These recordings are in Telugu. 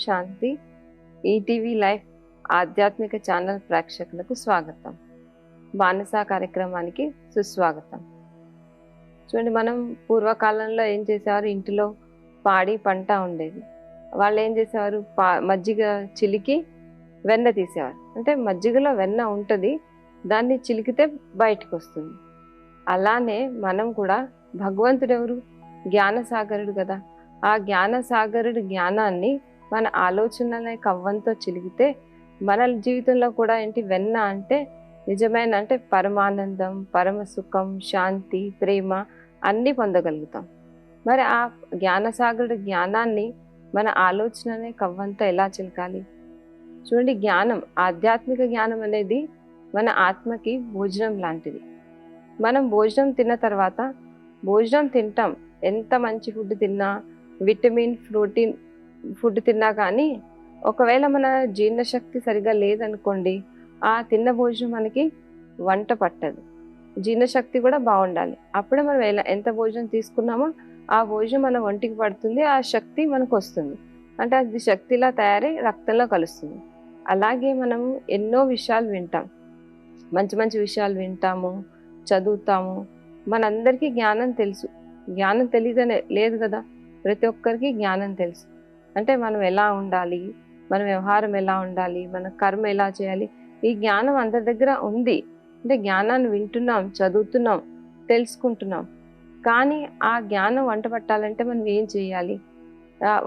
శాంతి. ఈటీవీ లైఫ్ ఆధ్యాత్మిక ఛానల్ ప్రేక్షకులకు స్వాగతం. బానిస కార్యక్రమానికి సుస్వాగతం. చూడండి, మనం పూర్వకాలంలో ఏం చేసేవారు, ఇంటిలో పాడి పంట ఉండేది. వాళ్ళు ఏం చేసేవారు, మజ్జిగ చిలికి వెన్న తీసేవారు. అంటే మజ్జిగలో వెన్న ఉంటుంది, దాన్ని చిలికితే బయటకు వస్తుంది. అలానే మనం కూడా, భగవంతుడు ఎవరు, జ్ఞానసాగరుడు కదా. ఆ జ్ఞానసాగరుడి జ్ఞానాన్ని మన ఆలోచనలనే కవ్వంతో చిలికితే మన జీవితంలో కూడా ఏంటి, వెన్న అంటే నిజమైన అంటే పరమానందం, పరమ సుఖం, శాంతి, ప్రేమ అన్నీ పొందగలుగుతాం. మరి ఆ జ్ఞానసాగరుడి జ్ఞానాన్ని మన ఆలోచననే కవ్వంతో ఎలా చిలకాలి? చూడండి, జ్ఞానం, ఆధ్యాత్మిక జ్ఞానం అనేది మన ఆత్మకి భోజనం లాంటిది. మనం భోజనం తిన్న తర్వాత, భోజనం తింటాం, ఎంత మంచి ఫుడ్ తిన్నా, విటమిన్ ప్రోటీన్ ఫుడ్ తిన్నా కానీ ఒకవేళ మన జీర్ణశక్తి సరిగా లేదనుకోండి, ఆ తిన్న భోజనం మనకి వంట పట్టదు. జీర్ణశక్తి కూడా బాగుండాలి. అప్పుడే మనం ఎంత భోజనం తీసుకున్నామో ఆ భోజనం మన ఒంటికి పడుతుంది, ఆ శక్తి మనకు వస్తుంది. అంటే అది శక్తిలా తయారై రక్తంలో కలుస్తుంది. అలాగే మనము ఎన్నో విషయాలు వింటాం, మంచి మంచి విషయాలు వింటాము, చదువుతాము. మనందరికీ జ్ఞానం తెలుసు. జ్ఞానం తెలియదనే లేదు కదా, ప్రతి ఒక్కరికి జ్ఞానం తెలుసు. అంటే మనం ఎలా ఉండాలి, మన వ్యవహారం ఎలా ఉండాలి, మన కర్మ ఎలా చేయాలి, ఈ జ్ఞానం అందరి దగ్గర ఉంది. అంటే జ్ఞానాన్ని వింటున్నాం, చదువుతున్నాం, తెలుసుకుంటున్నాం. కానీ ఆ జ్ఞానం వంట పట్టాలంటే మనం ఏం చేయాలి?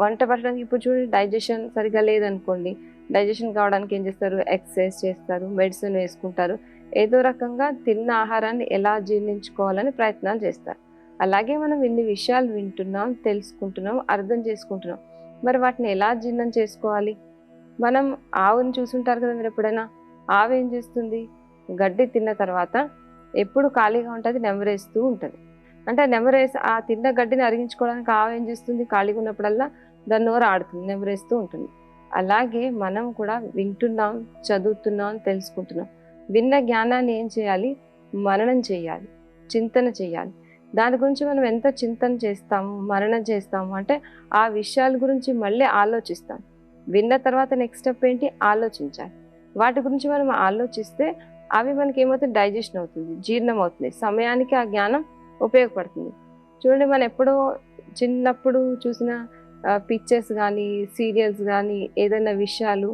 వంట పట్టడానికి ఇప్పుడు చూడండి, డైజెషన్ సరిగా లేదనుకోండి, డైజెషన్ కావడానికి ఏం చేస్తారు, ఎక్సర్సైజ్ చేస్తారు, మెడిసిన్ వేసుకుంటారు, ఏదో రకంగా తిన్న ఆహారాన్ని ఎలా జీర్ణించుకోవాలని ప్రయత్నాలు చేస్తారు. అలాగే మనం ఇన్ని విషయాలు వింటున్నాం, తెలుసుకుంటున్నాం, అర్థం చేసుకుంటున్నాం. మరి వాటిని ఎలా జీర్ణం చేసుకోవాలి? మనం ఆవుని చూసుంటారు కదా మీరు ఎప్పుడైనా. ఆవు ఏం చేస్తుంది, గడ్డి తిన్న తర్వాత ఎప్పుడు ఖాళీగా ఉంటుంది, నెమరేస్తూ ఉంటుంది. అంటే నెమరేసి ఆ తిన్న గడ్డిని అరిగించుకోవడానికి ఆవు ఏం చేస్తుంది, ఖాళీగా ఉన్నప్పుడల్లా దాని నోరు ఆడుతుంది, నెమరేస్తూ ఉంటుంది. అలాగే మనం కూడా వింటున్నాం, చదువుతున్నాం, తెలుసుకుంటున్నాం. విన్న జ్ఞానాన్ని ఏం చేయాలి, మననం చేయాలి, చింతన చేయాలి. దాని గురించి మనం ఎంత చింతన చేస్తాము, మననం చేస్తాము అంటే ఆ విషయాల గురించి మళ్ళీ ఆలోచిస్తాం. విన్న తర్వాత నెక్స్ట్ స్టెప్ ఏంటి, ఆలోచించాలి. వాటి గురించి మనం ఆలోచిస్తే అవి మనకి ఏమవుతుంది, డైజెషన్ అవుతుంది, జీర్ణం అవుతుంది, సమయానికి ఆ జ్ఞానం ఉపయోగపడుతుంది. చూడండి, మనం ఎప్పుడో చిన్నప్పుడు చూసిన పిక్చర్స్ కానీ, సీరియల్స్ కానీ, ఏదైనా విషయాలు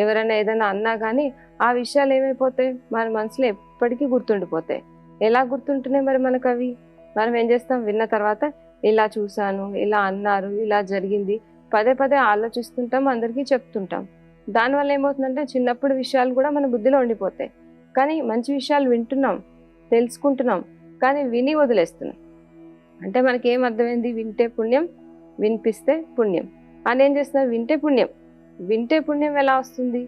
ఎవరైనా ఏదైనా అన్నా కానీ ఆ విషయాలు ఏమైపోతాయి, మన మనసులో ఎప్పటికీ గుర్తుండిపోతాయి. ఎలా గుర్తుంటున్నాయి మరి మనకు అవి? మనం ఏం చేస్తాం, విన్న తర్వాత ఇలా చూశాను, ఇలా అన్నారు, ఇలా జరిగింది, పదే పదే ఆలోచిస్తుంటాం, అందరికీ చెప్తుంటాం. దానివల్ల ఏమవుతుందంటే చిన్నప్పుడు విషయాలు కూడా మన బుద్ధిలో ఉండిపోతాయి. కానీ మంచి విషయాలు వింటున్నాం, తెలుసుకుంటున్నాం, కానీ విని వదిలేస్తున్నాం. అంటే మనకి ఏం అర్థమైంది, వింటే పుణ్యం, వినిపిస్తే పుణ్యం అని ఏం చేస్తున్నారు, వింటే పుణ్యం. వింటే పుణ్యం ఎలా వస్తుంది,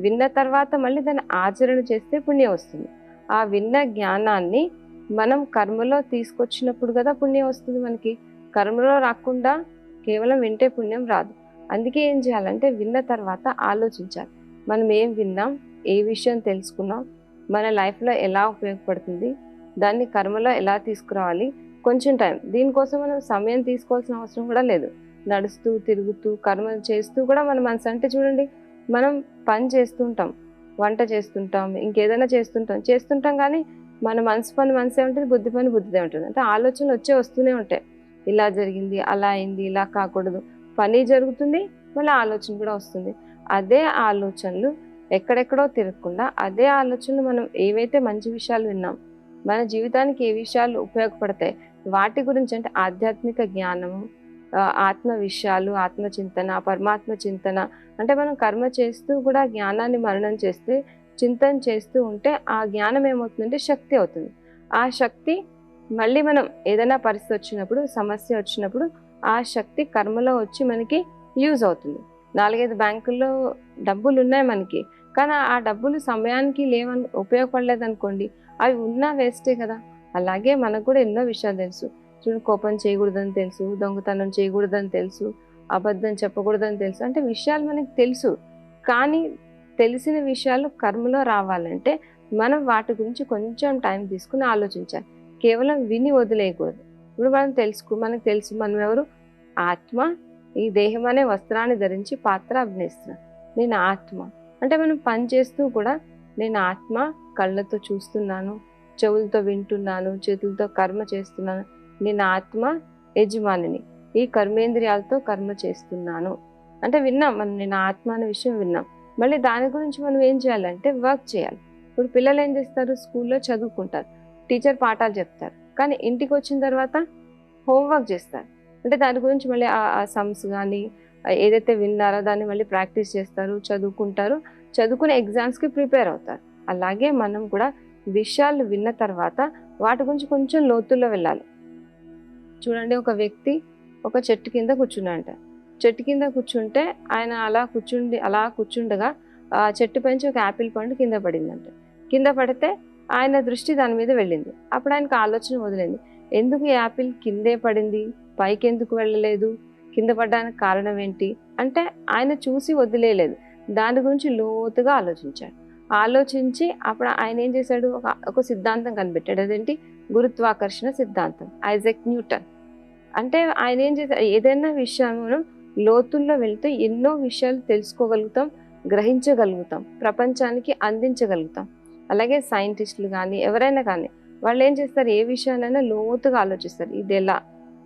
విన్న తర్వాత మళ్ళీ దాన్ని ఆచరణ చేస్తే పుణ్యం వస్తుంది. ఆ విన్న జ్ఞానాన్ని మనం కర్మలో తీసుకొచ్చినప్పుడు కదా పుణ్యం వస్తుంది మనకి. కర్మలో రాకుండా కేవలం వింటే పుణ్యం రాదు. అందుకే ఏం చేయాలంటే విన్న తర్వాత ఆలోచించాలి. మనం ఏం విన్నాం, ఏ విషయం తెలుసుకున్నాం, మన లైఫ్లో ఎలా ఉపయోగపడుతుంది, దాన్ని కర్మలో ఎలా తీసుకురావాలి. కొంచెం టైం, దీనికోసం మనం సమయం తీసుకోవాల్సిన అవసరం కూడా లేదు. నడుస్తూ తిరుగుతూ కర్మలు చేస్తూ కూడా మన మనసు, అంటే చూడండి, మనం పని చేస్తుంటాం, వంట చేస్తుంటాం, ఇంకేదైనా చేస్తుంటాం కానీ మన మనసు పని మనసే ఉంటుంది, బుద్ధి పని బుద్ధిదే ఉంటుంది. అంటే ఆలోచనలు వస్తూనే ఉంటాయి. ఇలా జరిగింది, అలా అయింది, ఇలా కాకూడదు, పని జరుగుతుంది, మళ్ళీ ఆలోచన కూడా వస్తుంది. అదే ఆలోచనలు ఎక్కడెక్కడో తిరగకుండా అదే ఆలోచనలు మనం ఏవైతే మంచి విషయాలు విన్నాం, మన జీవితానికి ఏ విషయాలు ఉపయోగపడతాయి వాటి గురించి, అంటే ఆధ్యాత్మిక జ్ఞానము, ఆత్మ విషయాలు, ఆత్మచింతన, పరమాత్మ చింతన, అంటే మనం కర్మ చేస్తూ కూడా జ్ఞానాన్ని మననం చేస్తే, చింతన చేస్తూ ఉంటే ఆ జ్ఞానం ఏమవుతుందంటే శక్తి అవుతుంది. ఆ శక్తి మళ్ళీ మనం ఏదైనా పరిస్థితి వచ్చినప్పుడు, సమస్య వచ్చినప్పుడు ఆ శక్తి కర్మలో వచ్చి మనకి యూజ్ అవుతుంది. 4-5 బ్యాంకుల్లో డబ్బులు ఉన్నాయి మనకి, కానీ ఆ డబ్బులు సమయానికి లేవని ఉపయోగపడలేదు అనుకోండి, అవి ఉన్నా వేస్టే కదా. అలాగే మనకు కూడా ఎన్నో విషయాలు తెలుసు. చూడండి, కోపం చేయకూడదని తెలుసు, దొంగతనం చేయకూడదని తెలుసు, అబద్ధం చెప్పకూడదని తెలుసు. అంటే విషయాలు మనకి తెలుసు, కానీ తెలిసిన విషయాలు కర్మలో రావాలంటే మనం వాటి గురించి కొంచెం టైం తీసుకుని ఆలోచించాలి. కేవలం విని వదిలేయకూడదు. ఇప్పుడు మనకు తెలుసు, మనం ఎవరు, ఆత్మ, ఈ దేహం అనే వస్త్రాన్ని ధరించి పాత్ర అభినయిస్తున్నాను. నేను ఆత్మ అంటే మనం పని చేస్తూ కూడా నేను ఆత్మ, కళ్ళతో చూస్తున్నాను, చెవులతో వింటున్నాను, చేతులతో కర్మ చేస్తున్నాను. నేను ఆత్మ యజమానిని, ఈ కర్మేంద్రియాలతో కర్మ చేస్తున్నాను అంటే విన్నాం మనం. నేను ఆత్మ అనే విషయం విన్నాం. మళ్ళీ దాని గురించి మనం ఏం చేయాలంటే వర్క్ చేయాలి. ఇప్పుడు పిల్లలు ఏం చేస్తారు, స్కూల్లో చదువుకుంటారు, టీచర్ పాఠాలు చెప్తారు, కానీ ఇంటికి వచ్చిన తర్వాత హోంవర్క్ చేస్తారు. అంటే దాని గురించి మళ్ళీ ఆ సమ్స్ కానీ ఏదైతే విన్నారో దాన్ని మళ్ళీ ప్రాక్టీస్ చేస్తారు, చదువుకుంటారు, చదువుకునే ఎగ్జామ్స్కి ప్రిపేర్ అవుతారు. అలాగే మనం కూడా విషయాలు విన్న తర్వాత వాటి గురించి కొంచెం లోతుల్లో వెళ్ళాలి. చూడండి, ఒక వ్యక్తి ఒక చెట్టు కింద కూర్చున్నాడంట. చెట్టు కింద కూర్చుంటే ఆయన అలా కూర్చుండగా ఆ చెట్టు పైనుంచి ఒక యాపిల్ పండు కింద పడిందంట. కింద పడితే ఆయన దృష్టి దాని మీద వెళ్ళింది. అప్పుడు ఆయనకు ఆలోచన వదిలింది, ఎందుకు ఈ యాపిల్ కిందే పడింది, పైకి ఎందుకు వెళ్ళలేదు, కింద పడడానికి కారణం ఏంటి అంటే ఆయన చూసి వదిలేయలేదు, దాని గురించి లోతుగా ఆలోచించాడు. ఆలోచించి అప్పుడు ఆయన ఏం చేశాడు, ఒక సిద్ధాంతం కనిపెట్టాడు. అదేంటి, గురుత్వాకర్షణ సిద్ధాంతం, ఐజాక్ న్యూటన్. అంటే ఆయన ఏం చేశాడు, ఏదైనా విషయం మనం లోతుల్లో వెళ్తే ఎన్నో విషయాలు తెలుసుకోగలుగుతాం, గ్రహించగలుగుతాం, ప్రపంచానికి అందించగలుగుతాం. అలాగే సైంటిస్టులు కానీ ఎవరైనా కానీ వాళ్ళు ఏం చేస్తారు, ఏ విషయాలైనా లోతుగా ఆలోచిస్తారు. ఇది ఎలా,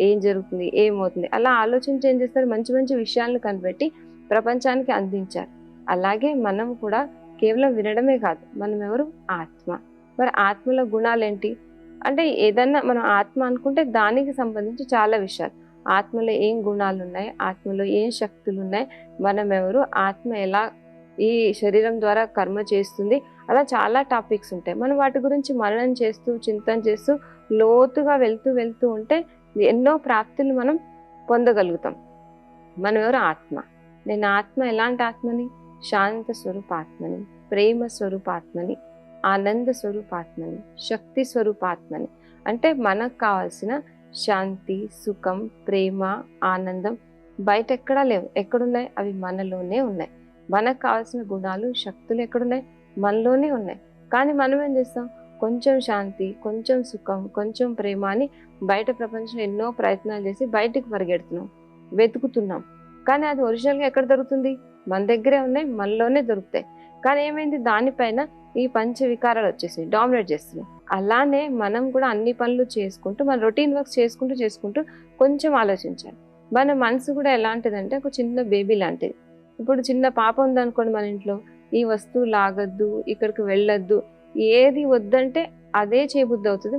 ఏం జరుగుతుంది, ఏమవుతుంది, అలా ఆలోచించి ఏం చేస్తారు, మంచి మంచి విషయాలను కనిపెట్టి ప్రపంచానికి అందించారు. అలాగే మనం కూడా కేవలం వినడమే కాదు, మనం ఎవరు, ఆత్మ. మరి ఆత్మలో గుణాలేంటి అంటే ఏదన్నా మనం ఆత్మ అనుకుంటే దానికి సంబంధించి చాలా విషయాలు, ఆత్మలో ఏం గుణాలు ఉన్నాయి, ఆత్మలో ఏం శక్తులు ఉన్నాయి, మనం ఎవరు, ఆత్మ ఎలా ఈ శరీరం ద్వారా కర్మ చేస్తుంది, అలా చాలా టాపిక్స్ ఉంటాయి. మనం వాటి గురించి మననం చేస్తూ చింతన చేస్తూ లోతుగా వెళ్తూ ఉంటే ఎన్నో ప్రాప్తులు మనం పొందగలుగుతాం. మనం ఎవరు, ఆత్మ. నేను ఆత్మ ఎలాంటి ఆత్మని, శాంత స్వరూపాత్మని, ప్రేమ స్వరూపాత్మని, ఆనంద స్వరూపాత్మని, శక్తి స్వరూపాత్మని. అంటే మనకు కావాల్సిన శాంతి, సుఖం, ప్రేమ, ఆనందం బయట ఎక్కడా లేవు. ఎక్కడున్నాయి, అవి మనలోనే ఉన్నాయి. మనకు కావాల్సిన గుణాలు, శక్తులు ఎక్కడున్నాయి, మనలోనే ఉన్నాయి. కానీ మనం ఏం చేస్తాం, కొంచెం శాంతి, కొంచెం సుఖం, కొంచెం ప్రేమ అని బయట ప్రపంచంలో ఎన్నో ప్రయత్నాలు చేసి బయటికి పరిగెడుతున్నాం, వెతుకుతున్నాం. కానీ అది ఒరిజినల్గా ఎక్కడ దొరుకుతుంది, మన దగ్గరే ఉన్నాయి, మనలోనే దొరుకుతాయి. కానీ ఏమైంది, దానిపైన ఈ పంచ వికారాలు వచ్చేసినాయి, డామినేట్ చేస్తున్నాయి. అలానే మనం కూడా అన్ని పనులు చేసుకుంటూ మన రొటీన్ వర్క్స్ చేసుకుంటూ కొంచెం ఆలోచించాలి. మన మనసు కూడా ఎలాంటిదంటే ఒక చిన్న బేబీ లాంటిది. ఇప్పుడు చిన్న పాప ఉందనుకోండి మన ఇంట్లో, ఈ వస్తువు లాగద్దు, ఇక్కడికి వెళ్ళొద్దు, ఏది వద్దంటే అదే చేయబుద్ధి అవుతుంది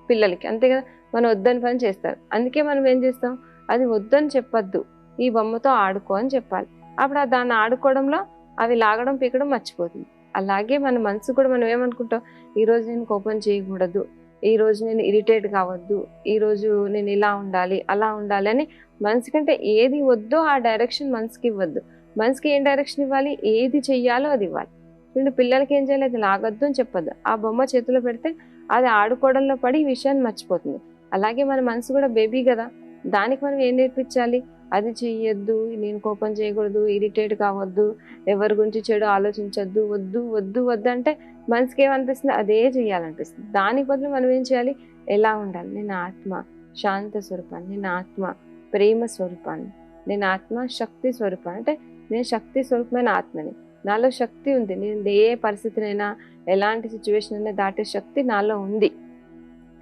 పిల్లలకి, అంతే కదా. మనం వద్దని పని చేస్తారు. అందుకే మనం ఏం చేస్తాం, అది వద్దని చెప్పొద్దు, ఈ బొమ్మతో ఆడుకో అని చెప్పాలి. అప్పుడు దాన్ని ఆడుకోవడంలో అవి లాగడం పీకడం మర్చిపోతుంది. అలాగే మన మనసు కూడా మనం ఏమనుకుంటాం, ఈరోజు నేను కోపం చేయకూడదు, ఈరోజు నేను ఇరిటేట్ కావద్దు, ఈరోజు నేను ఇలా ఉండాలి అలా ఉండాలి అని మనసు కంటే ఏది వద్దో ఆ డైరెక్షన్ మనసుకి ఇవ్వద్దు. మనసుకి ఏం డైరెక్షన్ ఇవ్వాలి, ఏది చెయ్యాలో అది ఇవ్వాలి. ఇప్పుడు పిల్లలకి ఏం చేయాలి, అది లాగద్దు అని చెప్పొద్దు. ఆ బొమ్మ చేతిలో పెడితే అది ఆడుకోవడంలో పడి ఈ విషయాన్ని మర్చిపోతుంది. అలాగే మన మనసు కూడా బేబీ కదా, దానికి మనం ఏం నేర్పించాలి, అది చెయ్యొద్దు, నేను కోపం చేయకూడదు, ఇరిటేట్ కావద్దు, ఎవరి గురించి చెడు ఆలోచించద్దు, వద్దు వద్దు వద్దు అంటే మనసుకి ఏమనిపిస్తుంది, అదే చెయ్యాలనిపిస్తుంది. దానికి బదులు మనం ఏం చేయాలి, ఎలా ఉండాలి, నేను ఆత్మ శాంత స్వరూపాన్ని, నేను ఆత్మ ప్రేమ స్వరూపాన్ని, నేను ఆత్మ శక్తి స్వరూపాన్ని. అంటే నేను శక్తి స్వరూపమైన ఆత్మని, నాలో శక్తి ఉంది, నేను ఏ పరిస్థితినైనా ఎలాంటి సిచ్యువేషన్ అయినా దాటే శక్తి నాలో ఉంది.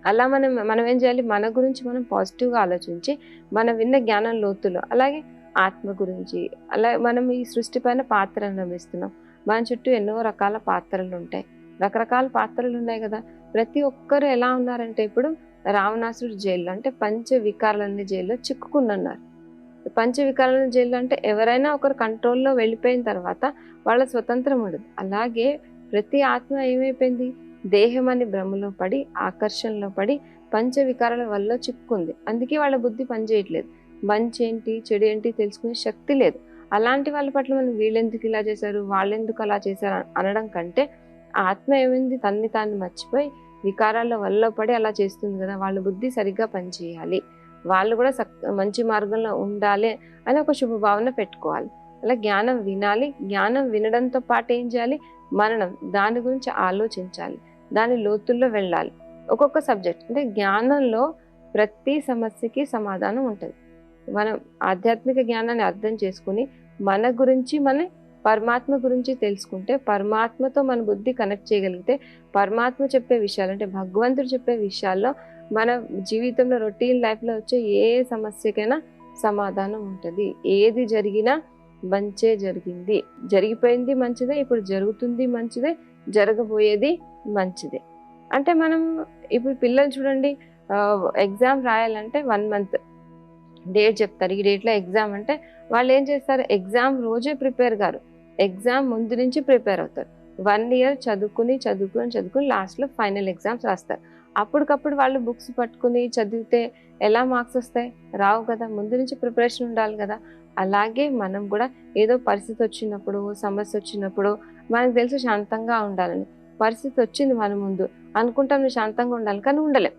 అలా మనం ఏం చేయాలి, మన గురించి మనం పాజిటివ్గా ఆలోచించి మనం విన్న జ్ఞానం లోతులో, అలాగే ఆత్మ గురించి, అలా మనం ఈ సృష్టి పైన పాత్రలు నమ్మిస్తున్నాం. మన చుట్టూ ఎన్నో రకాల పాత్రలు ఉంటాయి, రకరకాల పాత్రలు ఉన్నాయి కదా. ప్రతి ఒక్కరు ఎలా ఉన్నారంటే, ఇప్పుడు రావణాసురుడు జైల్లో అంటే పంచ వికారాలన్నీ జైల్లో చిక్కుకున్నారు. పంచ వికారాల జైల్లో అంటే ఎవరైనా ఒకరు కంట్రోల్లో వెళ్ళిపోయిన తర్వాత వాళ్ళ స్వతంత్రం ఉండదు. అలాగే ప్రతి ఆత్మ ఏమైపోయింది, దేహం అని భ్రమలో పడి, ఆకర్షణలో పడి పంచ వికారాల వల్ల చిక్కుంది. అందుకే వాళ్ళ బుద్ధి పనిచేయట్లేదు, మంచి ఏంటి చెడు ఏంటి తెలుసుకునే శక్తి లేదు. అలాంటి వాళ్ళ పట్ల మనం వీళ్ళెందుకు ఇలా చేశారు, వాళ్ళెందుకు అలా చేశారు అనడం కంటే, ఆత్మ ఏమైంది, తన్ని తాను మర్చిపోయి వికారాల వల్ల పడి అలా చేస్తుంది కదా, వాళ్ళ బుద్ధి సరిగ్గా పనిచేయాలి, వాళ్ళు కూడా మంచి మార్గంలో ఉండాలి అని ఒక శుభభావన పెట్టుకోవాలి. అలా జ్ఞానం వినాలి, జ్ఞానం వినడంతో పాటు ఏం చేయాలి, మననం, దాని గురించి ఆలోచించాలి, దాని లోతుల్లో వెళ్ళాలి. ఒక్కొక్క సబ్జెక్ట్ అంటే జ్ఞానంలో ప్రతి సమస్యకి సమాధానం ఉంటుంది. మనం ఆధ్యాత్మిక జ్ఞానాన్ని అర్థం చేసుకుని మన గురించి మన పరమాత్మ గురించి తెలుసుకుంటే, పరమాత్మతో మన బుద్ధి కనెక్ట్ చేయగలిగితే, పరమాత్మ చెప్పే విషయాలు అంటే భగవంతుడు చెప్పే విషయాల్లో మన జీవితంలో రొటీన్ లైఫ్లో వచ్చే ఏ సమస్యకైనా సమాధానం ఉంటుంది. ఏది జరిగినా మంచే జరిగింది, జరిగిపోయింది మంచిదే, ఇప్పుడు జరుగుతుంది మంచిదే, జరగబోయేది మంచిదే. అంటే మనం ఇప్పుడు పిల్లలు చూడండి, ఎగ్జామ్ రాయాలంటే 1 month డేట్ చెప్తారు, ఈ డేట్లో ఎగ్జామ్ అంటే వాళ్ళు ఏం చేస్తారు, ఎగ్జామ్ రోజే ప్రిపేర్ గారు, ఎగ్జామ్ ముందు నుంచి ప్రిపేర్ అవుతారు. 1 year చదువుకుని చదువుకుని చదువుకుని లాస్ట్లో ఫైనల్ ఎగ్జామ్స్ రాస్తారు. అప్పటికప్పుడు వాళ్ళు బుక్స్ పట్టుకుని చదివితే ఎలా మార్క్స్ వస్తాయి? రావు కదా, ముందు నుంచి ప్రిపరేషన్ ఉండాలి కదా. అలాగే మనం కూడా ఏదో పరిస్థితి వచ్చినప్పుడు, సమస్య వచ్చినప్పుడు మనకు తెలుసు శాంతంగా ఉండాలని, పరిస్థితి వచ్చింది మన ముందు, అనుకుంటాం నేను శాంతంగా ఉండాలి, కానీ ఉండలేం.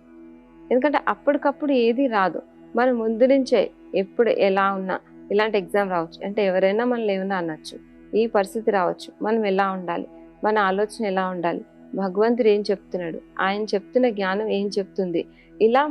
ఎందుకంటే అప్పటికప్పుడు ఏది రాదు. మనం ముందు నుంచే ఎప్పుడు ఎలా ఉన్నా ఇలాంటి ఎగ్జామ్ రావచ్చు అంటే ఎవరైనా మనల్ని ఏమైనా అనొచ్చు, ఈ పరిస్థితి రావచ్చు, మనం ఎలా ఉండాలి, మన ఆలోచన ఎలా ఉండాలి, భగవంతుడు ఏం చెప్తున్నాడు, ఆయన చెప్తున్న జ్ఞానం ఏం చెప్తుంది, ఇలా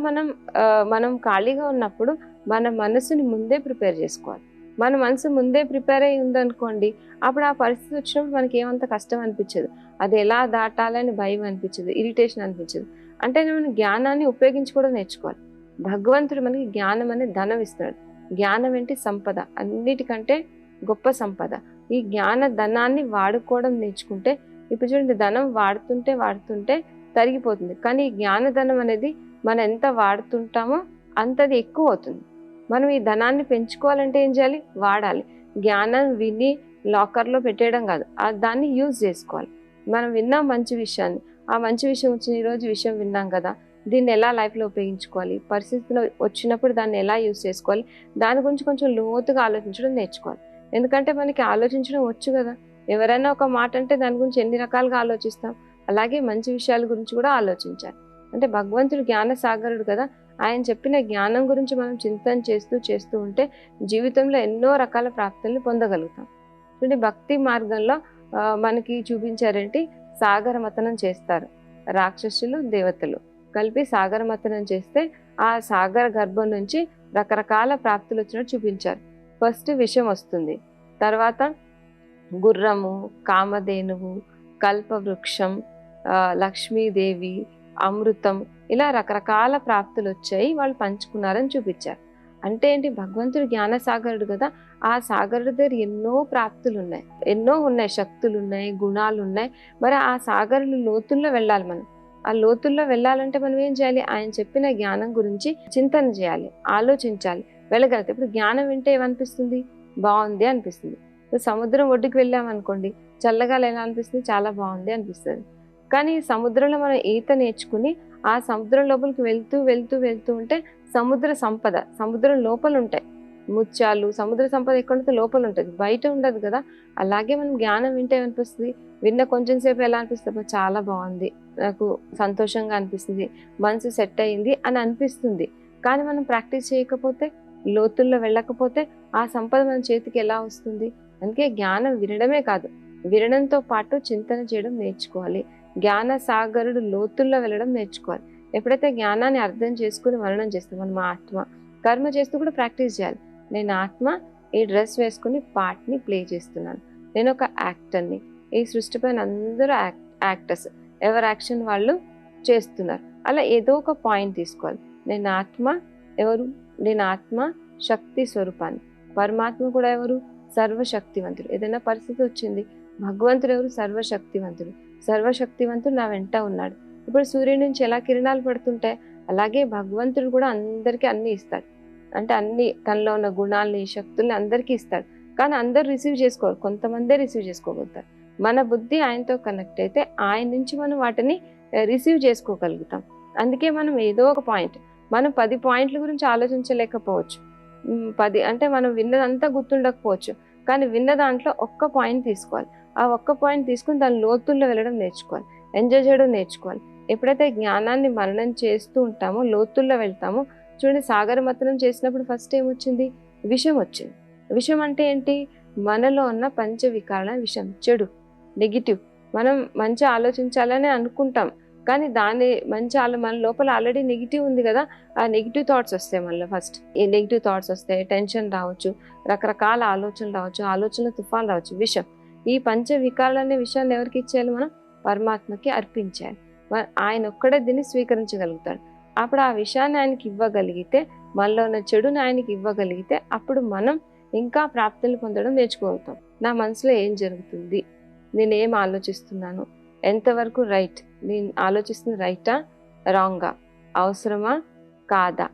మనం ఖాళీగా ఉన్నప్పుడు మన మనసుని ముందే ప్రిపేర్ చేసుకోవాలి. మన మనసు ముందే ప్రిపేర్ అయి ఉందనుకోండి, అప్పుడు ఆ పరిస్థితి వచ్చినప్పుడు మనకి ఏమంత కష్టం అనిపించదు, అది ఎలా దాటాలని భయం అనిపించదు, ఇరిటేషన్ అనిపించదు. అంటే మనం జ్ఞానాన్ని ఉపయోగించుకోవడం నేర్చుకోవాలి. భగవంతుడు మనకి జ్ఞానం అనే ధనం ఇస్తున్నాడు. జ్ఞానం ఏంటి? సంపద, అన్నిటికంటే గొప్ప సంపద. ఈ జ్ఞాన ధనాన్ని వాడుకోవడం నేర్చుకుంటే, ఇప్పుడు చూడండి ధనం వాడుతుంటే తరిగిపోతుంది, కానీ ఈ జ్ఞానధనం అనేది మనం ఎంత వాడుతుంటామో అంతది ఎక్కువ అవుతుంది. మనం ఈ ధనాన్ని పెంచుకోవాలంటే ఏం చేయాలి? వాడాలి. జ్ఞానం విని లాకర్లో పెట్టేయడం కాదు, దాన్ని యూజ్ చేసుకోవాలి. మనం విన్నాం మంచి విషయాన్ని, ఆ మంచి విషయం వచ్చిన ఈరోజు విషయం విన్నాం కదా, దీన్ని ఎలా లైఫ్లో ఉపయోగించుకోవాలి, పరిస్థితులు వచ్చినప్పుడు దాన్ని ఎలా యూజ్ చేసుకోవాలి, దాని గురించి కొంచెం లోతుగా ఆలోచించడం నేర్చుకోవాలి. ఎందుకంటే మనకి ఆలోచించడం వచ్చు కదా, ఎవరైనా ఒక మాట అంటే దాని గురించి ఎన్ని రకాలుగా ఆలోచిస్తాం, అలాగే మంచి విషయాల గురించి కూడా ఆలోచించాలి. అంటే భగవంతుడు జ్ఞాన సాగరుడు కదా, ఆయన చెప్పిన జ్ఞానం గురించి మనం చింతన చేస్తూ ఉంటే జీవితంలో ఎన్నో రకాల ప్రాప్తులను పొందగలుగుతాం. చూడండి భక్తి మార్గంలో మనకి చూపించారేంటి, సాగర మతనం చేస్తారు. రాక్షసులు దేవతలు కలిపి సాగర మతనం చేస్తే ఆ సాగర గర్భం నుంచి రకరకాల ప్రాప్తులు వచ్చినట్టు చూపించారు. ఫస్ట్ విషం వస్తుంది, తర్వాత గుర్రము, కామధేనువు, కల్పవృక్షం, లక్ష్మీదేవి, అమృతం, ఇలా రకరకాల ప్రాప్తులు వచ్చాయి, వాళ్ళు పంచుకున్నారని చూపించారు. అంటే ఏంటి, భగవంతుడు జ్ఞానసాగరుడు కదా, ఆ సాగరుడి దగ్గర ఎన్నో ప్రాప్తులు ఉన్నాయి, ఎన్నో ఉన్నాయి, శక్తులు ఉన్నాయి, గుణాలు ఉన్నాయి. మరి ఆ సాగరులు లోతుల్లో వెళ్ళాలి. మనం ఆ లోతుల్లో వెళ్ళాలంటే మనం ఏం చేయాలి, ఆయన చెప్పిన జ్ఞానం గురించి చింతన చేయాలి, ఆలోచించాలి, వెళ్ళగలిగితే. ఇప్పుడు జ్ఞానం వింటే ఏమనిపిస్తుంది, బాగుంది అనిపిస్తుంది. సముద్రం ఒడ్డుకు వెళ్ళామనుకోండి, చల్లగా ఎలా అనిపిస్తుంది, చాలా బాగుంది అనిపిస్తుంది. కానీ సముద్రంలో మనం ఈత నేర్చుకుని ఆ సముద్రం లోపలికి వెళ్తూ ఉంటే సముద్రం లోపల ఉంటాయి ముత్యాలు, సముద్ర సంపద ఎక్కడ లోపల ఉంటుంది, బయట ఉండదు కదా. అలాగే మనం జ్ఞానం వింటే ఏమనిపిస్తుంది, విన్న కొంచెం సేపు ఎలా అనిపిస్తుంది, చాలా బాగుంది, నాకు సంతోషంగా అనిపిస్తుంది, మనసు సెట్ అయ్యింది అని అనిపిస్తుంది. కానీ మనం ప్రాక్టీస్ చేయకపోతే, లోతుల్లో వెళ్ళకపోతే ఆ సంపద మన చేతికి ఎలా వస్తుంది? అందుకే జ్ఞానం వినడమే కాదు, వినడంతో పాటు చింతన చేయడం నేర్చుకోవాలి. జ్ఞాన సాగరుడు లోతుల్లో వెళ్ళడం నేర్చుకోవాలి. ఎప్పుడైతే జ్ఞానాన్ని అర్థం చేసుకుని మననం చేస్తాం, మనం ఆత్మ కర్మ చేస్తూ కూడా ప్రాక్టీస్ చేయాలి. నేను ఆత్మ ఈ డ్రెస్ వేసుకుని పార్ట్ని ప్లే చేస్తున్నాను, నేను ఒక యాక్టర్ని, ఈ సృష్టి పైన అందరూ యాక్టర్స్, ఎవరి యాక్షన్ వాళ్ళు చేస్తున్నారు. అలా ఏదో ఒక పాయింట్ తీసుకోవాలి. నేను ఆత్మ ఎవరు, నేను ఆత్మ శక్తి స్వరూపాన్ని, పరమాత్మ కూడా ఎవరు, సర్వశక్తివంతుడు. ఏదైనా పరిస్థితి వచ్చింది, భగవంతుడు ఎవరు, సర్వశక్తివంతుడు నా వెంట ఉన్నాడు. ఇప్పుడు సూర్యుడి నుంచి ఎలా కిరణాలు పడుతుంటాయి, అలాగే భగవంతుడు కూడా అందరికీ అన్ని ఇస్తాడు. అంటే అన్ని తనలో ఉన్న గుణాలని, శక్తుల్ని అందరికీ ఇస్తాడు. కానీ అందరూ రిసీవ్ చేసుకోరు, కొంతమందే రిసీవ్ చేసుకోగలుగుతారు. మన బుద్ధి ఆయనతో కనెక్ట్ అయితే ఆయన నుంచి మనం వాటిని రిసీవ్ చేసుకోగలుగుతాం. అందుకే మనం ఏదో ఒక పాయింట్, మనం 10 పాయింట్ల గురించి ఆలోచించలేకపోవచ్చు, 10 అంటే మనం విన్నదంతా గుర్తుండకపోవచ్చు, కానీ విన్న దాంట్లో ఒక్క పాయింట్ తీసుకోవాలి. ఆ ఒక్క పాయింట్ తీసుకుని దాని లోతుల్లో వెళ్ళడం నేర్చుకోవాలి, ఎంజాయ్ చేయడం నేర్చుకోవాలి. ఎప్పుడైతే జ్ఞానాన్ని మననం చేస్తూ ఉంటామో, లోతుల్లో వెళ్తామో. చూడండి సాగర మతనం చేసినప్పుడు ఫస్ట్ ఏమొచ్చింది, విషం వచ్చింది. విషం అంటే ఏంటి, మనలో ఉన్న పంచ వికారాల విషం, చెడు, నెగిటివ్. మనం మంచి ఆలోచించాలని అనుకుంటాం, కానీ దాని మంచి మన లోపల ఆల్రెడీ నెగిటివ్ ఉంది కదా, ఆ నెగిటివ్ థాట్స్ వస్తాయి. మళ్ళీ ఫస్ట్ ఈ నెగిటివ్ థాట్స్ వస్తాయి, టెన్షన్ రావచ్చు, రకరకాల ఆలోచనలు రావచ్చు, ఆలోచనల తుఫాన్ రావచ్చు, విషం. ఈ పంచ వికారాలనే విషయాన్ని ఎవరికి ఇచ్చేయాలి? మనం పరమాత్మకి అర్పించాలి. ఆయన ఒక్కడే దీన్ని స్వీకరించగలుగుతాడు. అప్పుడు ఆ విషయాన్ని ఆయనకి ఇవ్వగలిగితే, మనలో ఉన్న చెడుని ఆయనకి ఇవ్వగలిగితే, అప్పుడు మనం ఇంకా ప్రాప్తులు పొందడం నేర్చుకోగలుగుతాం. నా మనసులో ఏం జరుగుతుంది, నేనేం ఆలోచిస్తున్నాను, ఎంతవరకు రైట్, నేను ఆలోచిస్తుంది రైటా రాంగా, అవసరమా కాదా,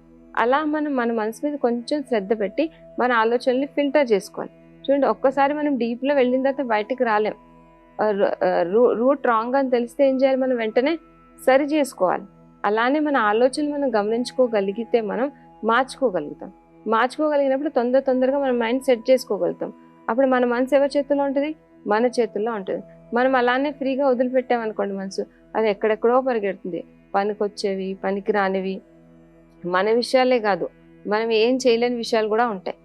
అలా మనం మన మనసు మీద కొంచెం శ్రద్ధ పెట్టి మన ఆలోచనల్ని ఫిల్టర్ చేసుకోవాలి. చూడండి, ఒక్కసారి మనం డీప్లో వెళ్ళిన తర్వాత బయటకు రాలేం. రూట్ రాంగ్ అని తెలిస్తే ఏం చేయాలి? మనం వెంటనే సరి చేసుకోవాలి. అలానే మన ఆలోచనలు మనం గమనించుకోగలిగితే మనం మార్చుకోగలిగినప్పుడు తొందరగా మన మైండ్ సెట్ చేసుకోగలుగుతాం. అప్పుడు మన మనసు ఎవరి చేతుల్లో ఉంటుంది? మన చేతుల్లో ఉంటుంది. మనం అలానే ఫ్రీగా వదిలిపెట్టామనుకోండి, మనసు అది ఎక్కడెక్కడో పరిగెడుతుంది. పనికొచ్చేవి, పనికి రానివి, మన విషయాలే కాదు, మనం ఏం చేయలేని విషయాలు కూడా ఉంటాయి.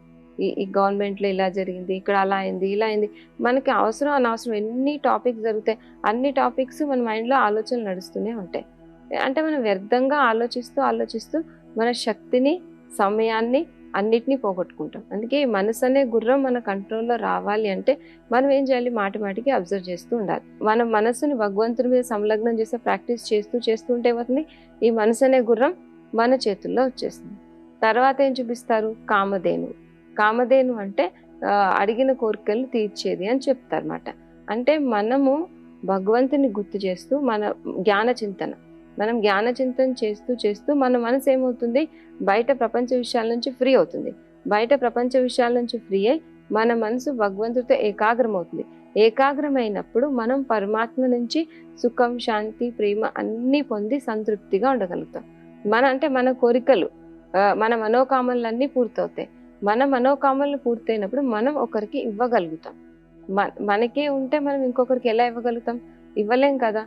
ఈ గవర్నమెంట్లో ఇలా జరిగింది, ఇక్కడ అలా అయింది, ఇలా అయింది, మనకి అవసరం అనవసరం ఎన్ని టాపిక్స్ జరుగుతాయి, అన్ని టాపిక్స్ మన మైండ్లో ఆలోచనలు నడుస్తూనే ఉంటాయి. అంటే మనం వ్యర్థంగా ఆలోచిస్తూ మన శక్తిని, సమయాన్ని అన్నిటినీ పోగొట్టుకుంటాం. అందుకే మనసు అనే గుర్రం మన కంట్రోల్లో రావాలి అంటే మనం ఏం చేయాలి? మాటికి అబ్జర్వ్ చేస్తూ ఉండాలి. మన మనసుని భగవంతుని మీద సంలగ్నం చేసే ప్రాక్టీస్ చేస్తూ ఉంటే ఏమవుతుంది? ఈ మనసు అనే గుర్రం మన చేతుల్లో వచ్చేస్తుంది. తర్వాత ఏం చూపిస్తారు? కామధేను అంటే అడిగిన కోరికలు తీర్చేది అని చెప్తారు అన్నమాట. అంటే మనము భగవంతుని గుర్తు చేస్తూ మనం జ్ఞాన చింతన చేస్తూ మన మనసు ఏమవుతుంది? బయట ప్రపంచ విషయాల నుంచి ఫ్రీ అవుతుంది. బయట ప్రపంచ విషయాల నుంచి ఫ్రీ అయి మన మనసు భగవంతుడితో ఏకాగ్రమవుతుంది. ఏకాగ్రమైనప్పుడు మనం పరమాత్మ నుంచి సుఖం, శాంతి, ప్రేమ అన్నీ పొంది సంతృప్తిగా ఉండగలుగుతాం. మన కోరికలు, మన మనోకామనలన్నీ పూర్తవుతాయి. మన మనోకామనలు పూర్తయినప్పుడు మనం ఒకరికి ఇవ్వగలుగుతాం. మనకే ఉంటే మనం ఇంకొకరికి ఎలా ఇవ్వగలుగుతాం? ఇవ్వలేం కదా.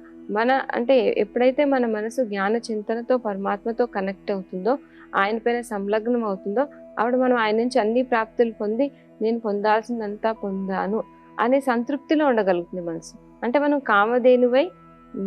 ఎప్పుడైతే మన మనసు జ్ఞాన చింతనతో పరమాత్మతో కనెక్ట్ అవుతుందో, ఆయన పైన సంలగ్నం అవుతుందో, అప్పుడు మనం ఆయన నుంచి అన్ని ప్రాప్తులు పొంది నేను పొందాల్సిందంతా పొందాను అనే సంతృప్తిలో ఉండగలుగుతుంది మనసు. మనం కామధేనువై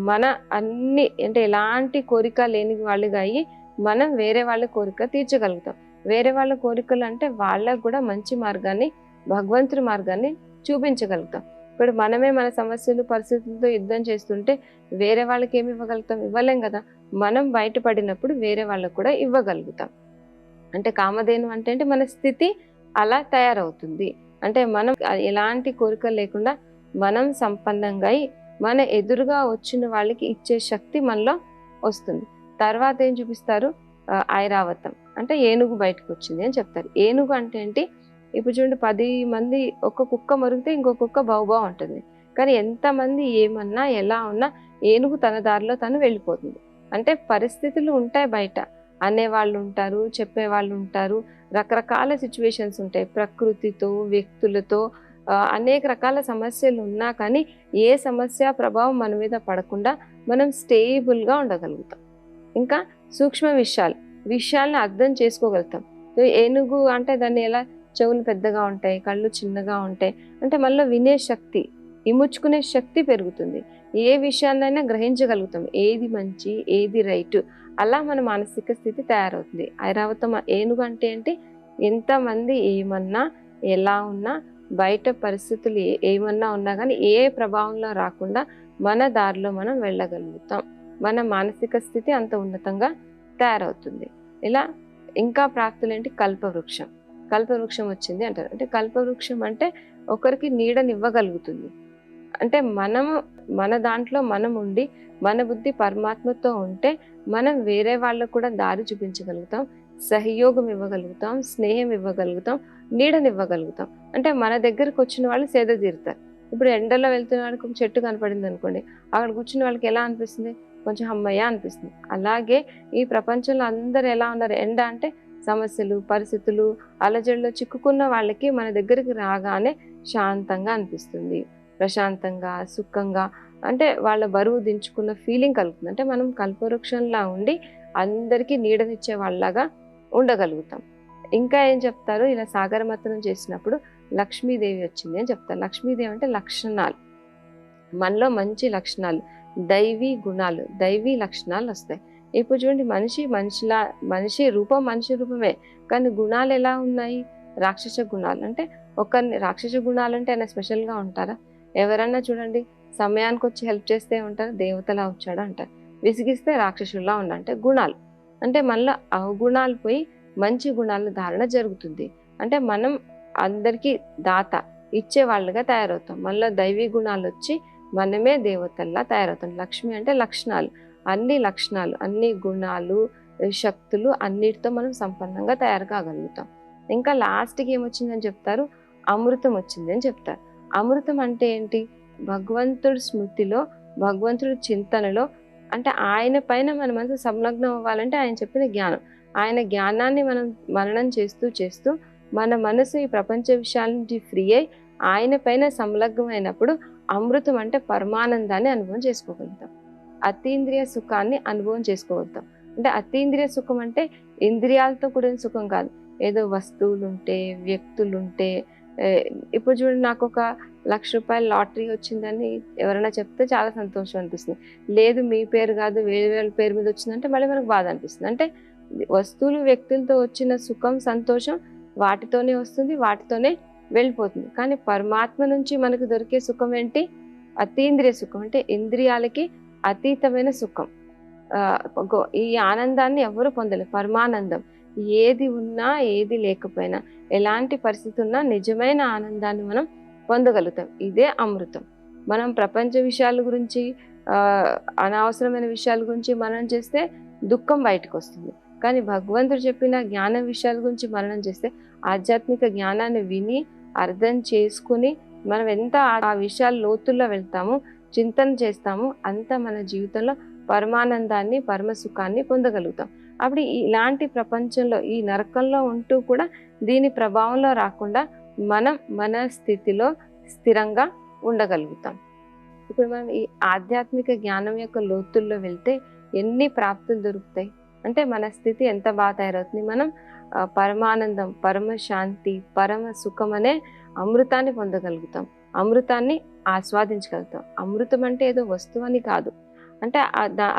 మన అన్ని ఎలాంటి కోరిక లేని వాళ్ళుగా అయ్యి మనం వేరే వాళ్ళ కోరిక తీర్చగలుగుతాం. వేరే వాళ్ళ కోరికలు అంటే వాళ్ళకు కూడా మంచి మార్గాన్ని, భగవంతుడి మార్గాన్ని చూపించగలుగుతాం. ఇప్పుడు మనమే మన సమస్యలు, పరిస్థితులతో యుద్ధం చేస్తుంటే వేరే వాళ్ళకి ఏమి ఇవ్వగలుగుతాం? ఇవ్వలేం కదా. మనం బయటపడినప్పుడు వేరే వాళ్ళకు కూడా ఇవ్వగలుగుతాం. కామధేను అంటే మన స్థితి అలా తయారవుతుంది. మనం ఎలాంటి కోరికలు లేకుండా మనం సంపన్నంగా అయి మన ఎదురుగా వచ్చిన వాళ్ళకి ఇచ్చే శక్తి మనలో వస్తుంది. తర్వాత ఏం చూపిస్తారు? ఐరావతం అంటే ఏనుగు బయటకు వచ్చింది అని చెప్తారు. ఏనుగు అంటే ఏంటి? ఇప్పుడు చూడండి, 10 మంది ఒక కుక్క మరిగితే ఇంకో కుక్క బావు ఉంటుంది. కానీ ఎంతమంది ఏమన్నా ఎలా ఉన్నా ఏనుగు తన దారిలో తను వెళ్ళిపోతుంది. పరిస్థితులు ఉంటాయి, బయట అనేవాళ్ళు ఉంటారు, చెప్పేవాళ్ళు ఉంటారు, రకరకాల సిచ్యువేషన్స్ ఉంటాయి. ప్రకృతితో, వ్యక్తులతో అనేక రకాల సమస్యలు ఉన్నా కానీ ఏ సమస్య ప్రభావం మన మీద పడకుండా మనం స్టేబుల్గా ఉండగలుగుతాం. ఇంకా సూక్ష్మ విషయాలను అర్థం చేసుకోగలుగుతాం. ఏనుగు అంటే దాన్ని ఎలా, చెవులు పెద్దగా ఉంటాయి, కళ్ళు చిన్నగా ఉంటాయి, మనలో వినే శక్తి, ఇముడ్చుకునే శక్తి పెరుగుతుంది. ఏ విషయాన్నైనా గ్రహించగలుగుతాం, ఏది మంచి, ఏది రైట్, అలా మన మానసిక స్థితి తయారవుతుంది. ఐరావతం ఏనుగు అంటే ఏంటి? ఎంతమంది ఏమన్నా, ఎలా ఉన్నా, బయట పరిస్థితులు ఏమన్నా ఉన్నా కానీ ఏ ప్రభావంలో రాకుండా మన దారిలో మనం వెళ్ళగలుగుతాం. మన మానసిక స్థితి అంత ఉన్నతంగా తయారవుతుంది. ఇలా ఇంకా ప్రాప్తులు ఏంటి? కల్పవృక్షం వచ్చింది అంటారు. కల్పవృక్షం అంటే ఒకరికి నీడనివ్వగలుగుతుంది. మనము మన దాంట్లో మనం ఉండి మన బుద్ధి పరమాత్మతో ఉంటే మనం వేరే వాళ్ళకు కూడా దారి చూపించగలుగుతాం, సహయోగం ఇవ్వగలుగుతాం, స్నేహం ఇవ్వగలుగుతాం, నీడనివ్వగలుగుతాం. మన దగ్గరకు వచ్చిన వాళ్ళు సేద తీరుతారు. ఇప్పుడు ఎండలో వెళ్తున్న వాళ్ళకి ఒక చెట్టు కనపడింది అనుకోండి, అక్కడ కూర్చున్న వాళ్ళకి ఎలా అనిపిస్తుంది? కొంచెం అమ్మయ్య అనిపిస్తుంది. అలాగే ఈ ప్రపంచంలో అందరూ ఎలా ఉన్నారు? ఎండ అంటే సమస్యలు, పరిస్థితులు, అలజడిలో చిక్కుకున్న వాళ్ళకి మన దగ్గరికి రాగానే శాంతంగా అనిపిస్తుంది, ప్రశాంతంగా, సుఖంగా, వాళ్ళ బరువు దించుకున్న ఫీలింగ్ కలుగుతుంది. మనం కల్పవృక్షంలా ఉండి అందరికీ నీడనిచ్చే వాళ్ళలాగా ఉండగలుగుతాం. ఇంకా ఏం చెప్తారు? ఇలా సాగరమథనం చేసినప్పుడు లక్ష్మీదేవి వచ్చింది అని చెప్తారు. లక్ష్మీదేవి అంటే లక్షణాలు, మనలో మంచి లక్షణాలు, దైవీ గుణాలు, దైవీ లక్షణాలు వస్తాయి. ఇప్పుడు చూడండి, మనిషి రూపం మనిషి రూపమే, కానీ గుణాలు ఎలా ఉన్నాయి? రాక్షస గుణాలు. అంటే ఒకరిని రాక్షస గుణాలు అంటే ఆయన స్పెషల్గా ఉంటారా? ఎవరన్నా చూడండి, సమయానికి వచ్చి హెల్ప్ చేస్తే ఉంటారు, దేవతలా వచ్చాడు అంటారు. విసిగిస్తే రాక్షసుల్లా ఉండంటే గుణాలు. అంటే మనలో అవగుణాలు పోయి మంచి గుణాల ధారణ జరుగుతుంది. అంటే మనం అందరికీ దాత, ఇచ్చే వాళ్ళుగా తయారవుతాం. మనలో దైవీ గుణాలు వచ్చి మనమే దేవతల్లా తయారవుతాం. లక్ష్మి అంటే లక్షణాలు, అన్ని గుణాలు, శక్తులు అన్నిటితో మనం సంపన్నంగా తయారు కాగలుగుతాం. ఇంకా లాస్ట్కి ఏమొచ్చిందని చెప్తారు? అమృతం వచ్చింది అని చెప్తారు. అమృతం అంటే ఏంటి? భగవంతుడి స్మృతిలో, భగవంతుడి చింతనలో, అంటే ఆయన పైన మన మనసు సంలగ్నం అవ్వాలంటే ఆయన చెప్పిన జ్ఞానం, ఆయన జ్ఞానాన్ని మనం మననం చేస్తూ మన మనసు ఈ ప్రపంచ విషయాల నుంచి ఫ్రీ అయి ఆయన పైన సంలగ్నం అయినప్పుడు అమృతం అంటే పరమానందాన్ని అనుభవం చేసుకోగలుగుతాం, అతీంద్రియ సుఖాన్ని అనుభవం చేసుకోగలుగుతాం. అంటే అతీంద్రియ సుఖం అంటే ఇంద్రియాలతో కూడిన సుఖం కాదు, ఏదో వస్తువులుంటే, వ్యక్తులుంటే. ఇప్పుడు చూడండి, నాకు ఒక ₹1,00,000 లాటరీ వచ్చిందని ఎవరైనా చెప్తే చాలా సంతోషం అనిపిస్తుంది. లేదు మీ పేరు కాదు వేరే పేరు మీద వచ్చిందంటే మళ్ళీ మనకు బాధ అనిపిస్తుంది. అంటే వస్తువులు, వ్యక్తులతో వచ్చిన సుఖం, సంతోషం వాటితోనే వస్తుంది, వాటితోనే వెళ్ళిపోతుంది. కానీ పరమాత్మ నుంచి మనకు దొరికే సుఖం ఏంటి? అతీంద్రియ సుఖం, అంటే ఇంద్రియాలకి అతీతమైన సుఖం. ఈ ఆనందాన్ని ఎవరు పొందలేరు. పరమానందం, ఏది ఉన్నా ఏది లేకపోయినా, ఎలాంటి పరిస్థితి ఉన్నా నిజమైన ఆనందాన్ని మనం పొందగలుగుతాం. ఇదే అమృతం. మనం ప్రపంచ విషయాల గురించి, అనవసరమైన విషయాల గురించి మననం చేస్తే దుఃఖం బయటకు వస్తుంది. కానీ భగవంతుడు చెప్పిన జ్ఞాన విషయాల గురించి మననం చేస్తే, ఆధ్యాత్మిక జ్ఞానాన్ని విని అర్థం చేసుకుని మనం ఎంత ఆ విషయాల లోతుల్లో వెళ్తాము, చింతన చేస్తాము, అంత మన జీవితంలో పరమానందాన్ని, పరమ సుఖాన్ని పొందగలుగుతాం. అప్పుడు ఇలాంటి ప్రపంచంలో, ఈ నరకంలో ఉంటూ కూడా దీని ప్రభావంలో రాకుండా మనం మన స్థితిలో స్థిరంగా ఉండగలుగుతాం. ఇప్పుడు మనం ఈ ఆధ్యాత్మిక జ్ఞానం యొక్క లోతుల్లో వెళ్తే ఎన్ని ప్రాప్తులు దొరుకుతాయి అంటే మన స్థితి ఎంత బాగా తయారవుతుంది. మనం పరమానందం, పరమ శాంతి, పరమ సుఖం అనే అమృతాన్ని పొందగలుగుతాం, అమృతాన్ని ఆస్వాదించగలుగుతాం. అమృతం అంటే ఏదో వస్తువు అని కాదు, అంటే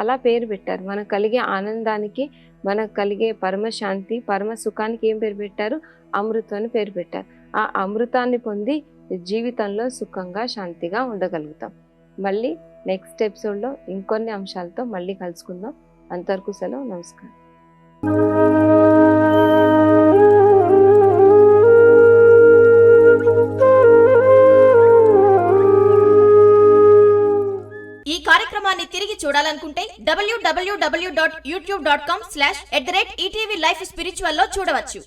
అలా పేరు పెట్టారు. మనకు కలిగే ఆనందానికి, మనకు కలిగే పరమశాంతి, పరమ సుఖానికి ఏం పేరు పెట్టారు? అమృతం అని పేరు పెట్టారు. ఆ అమృతాన్ని పొంది జీవితంలో సుఖంగా, శాంతిగా ఉండగలుగుతాం. మళ్ళీ నెక్స్ట్ ఎపిసోడ్లో ఇంకొన్ని అంశాలతో మళ్ళీ కలుసుకుందాం. అంతవరకు సెలవు, నమస్కారం. ఈ కార్యక్రమాన్ని తిరిగి చూడాలనుకుంటే www.youtube.com/@ETV Life Spiritual లో చూడవచ్చు.